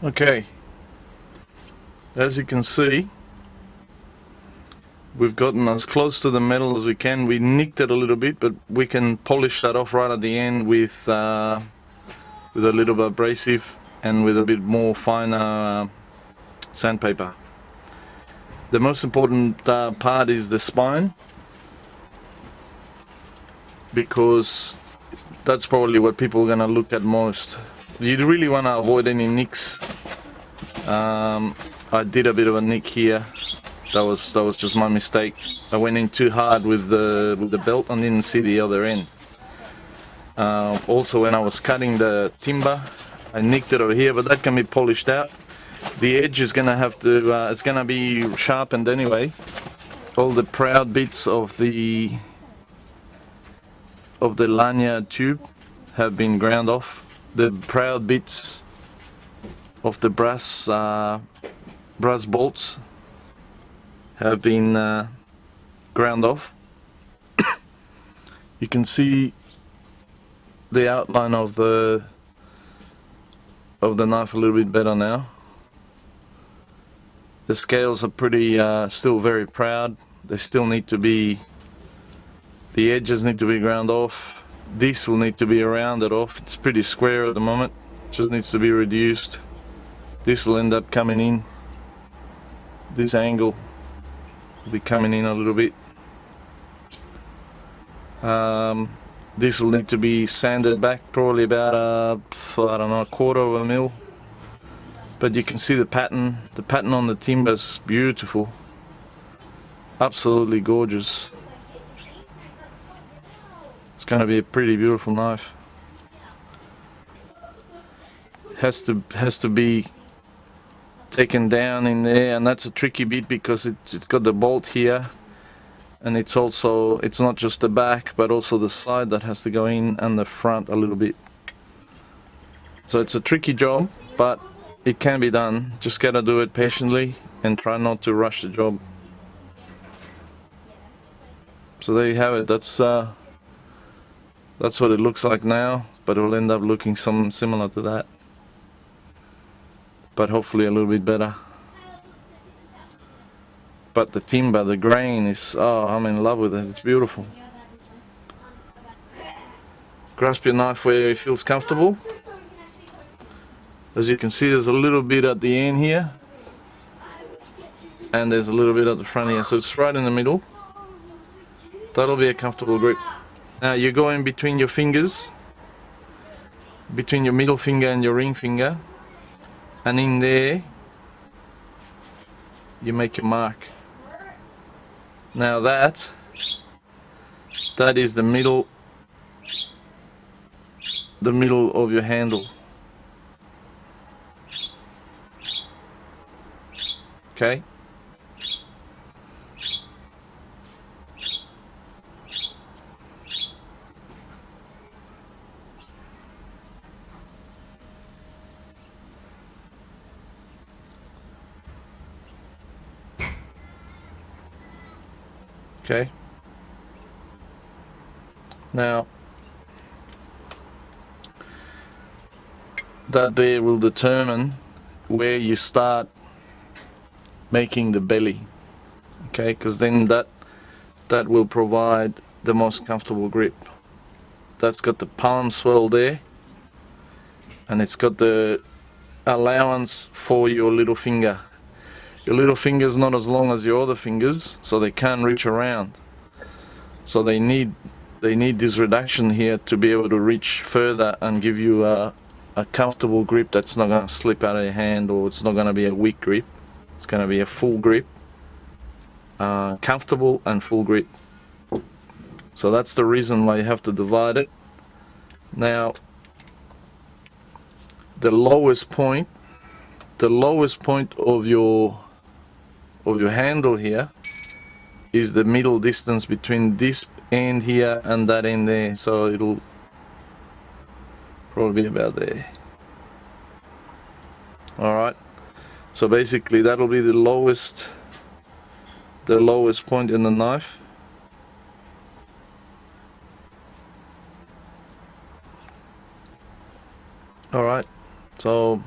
Okay, as you can see, we've gotten as close to the metal as we can. We nicked it a little bit, but we can polish that off right at the end with a little bit abrasive and with a bit more finer sandpaper. The most important part is the spine, because that's probably what people are going to look at most. You really want to avoid any nicks. I did a bit of a nick here. That was just my mistake. I went in too hard with the belt and didn't see the other end. Also, when I was cutting the timber, I nicked it over here, but that can be polished out. The edge is gonna have to, it's gonna be sharpened anyway. All the proud bits of the lanyard tube have been ground off. The proud bits of the brass bolts have been ground off. You can see the outline of the knife a little bit better now. The scales are pretty still very proud. They still need to be, the edges need to be ground off. This will need to be rounded off. It's pretty square at the moment, just needs to be reduced. This will end up coming in. This angle will be coming in a little bit. This will need to be sanded back, probably about I don't know, 1/4 of a mil. But you can see the pattern. The pattern on the timber's beautiful. Absolutely gorgeous. It's going to be a pretty beautiful knife. Has to be taken down in there, and that's a tricky bit because it's got the bolt here, and it's not just the back but also the side that has to go in, and the front a little bit. So it's a tricky job, but it can be done. Just gotta do it patiently and try not to rush the job. So there you have it. That's what it looks like now, but it will end up looking something similar to that, but hopefully a little bit better. But the timber, the grain is, oh, I'm in love with it. It's beautiful. Grasp your knife where it feels comfortable. As you can see, there's a little bit at the end here, and there's a little bit at the front here, so it's right in the middle. That'll be a comfortable grip. Now you go in between your fingers, between your middle finger and your ring finger, and in there you make your mark. Now that is the middle of your handle. Okay? Okay? Now, that there will determine where you start making the belly. Okay? Because then that will provide the most comfortable grip. That's got the palm swell there, and it's got the allowance for your little finger. Your little finger's not as long as your other fingers, so they can't reach around. So they need this reduction here to be able to reach further and give you a comfortable grip that's not going to slip out of your hand, or it's not going to be a weak grip. It's going to be a full grip, comfortable and full grip. So that's the reason why you have to divide it. Now, the lowest point of your handle here is the middle distance between this end here and that end there, so it'll probably be about there. Alright, so basically that'll be the lowest point in the knife. Alright, so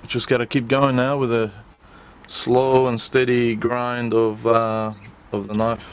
Just got to keep going now with a slow and steady grind of the knife.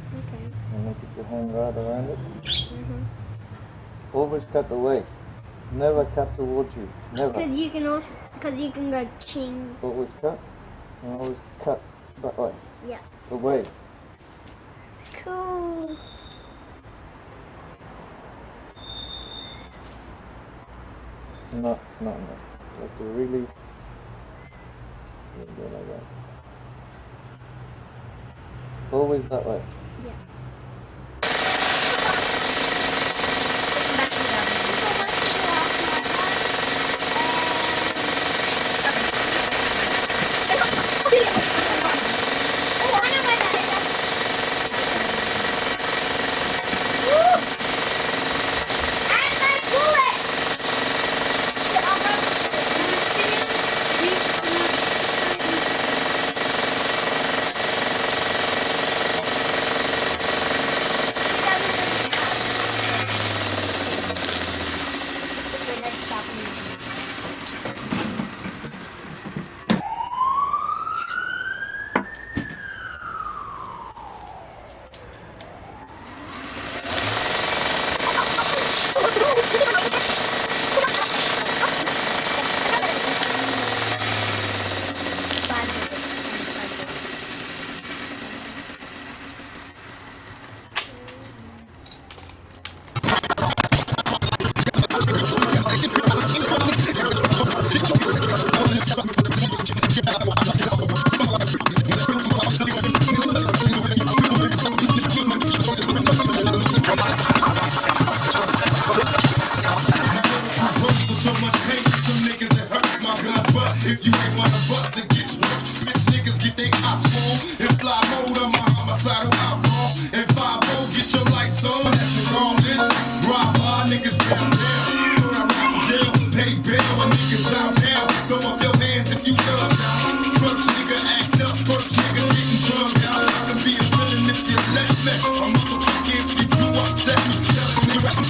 Okay. And then put your hand right around it. Mm-hmm. Always cut away. Never cut towards you. Never. Because you can go ching. Always cut. And always cut that way. Yeah. Away. Cool. No. You have to really go like that. Always that way. Yeah. If you ain't wanna bust and get stripped, bitch niggas get they eyes full. And fly mode on my homicidal outlaw. And 5-0, get your lights on. That's the wrongness. Rob our niggas down there. Throw I rock jail, pay bail. And niggas out now. Throw up your hands if you love now. First nigga act up, first nigga getting drugged out. I can be a villain if you let me. I'm motherfucking if you upset me. Telling me right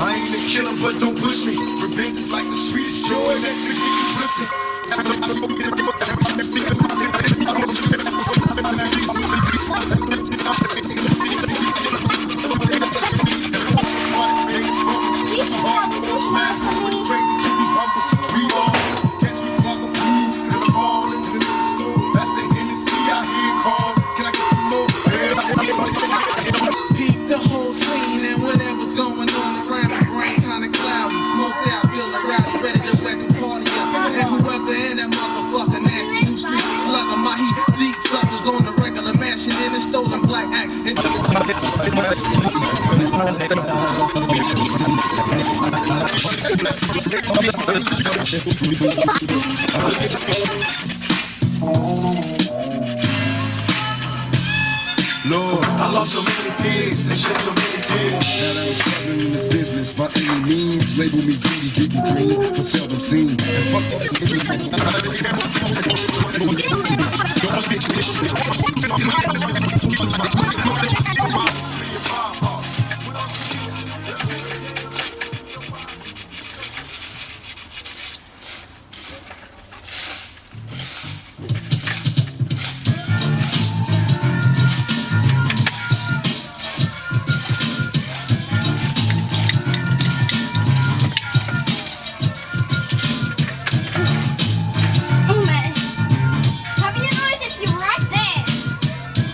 I ain't a killer, but don't push me. Revenge is like the sweetest joy that can give you pussy. Peep the whole scene and whatever's going on around my brain kinda cloudy. Smoked out, feeling rowdy, ready to wet the party up. And whoever in that motherfucker nasty new street slugger, my heat seek suckers on the regular mansion in a stolen black act. And Lord, I lost so many things and shed so many tears. Now that I'm struggling in this business, by any means, label me greedy, getting green, for seldom seen. And fuck the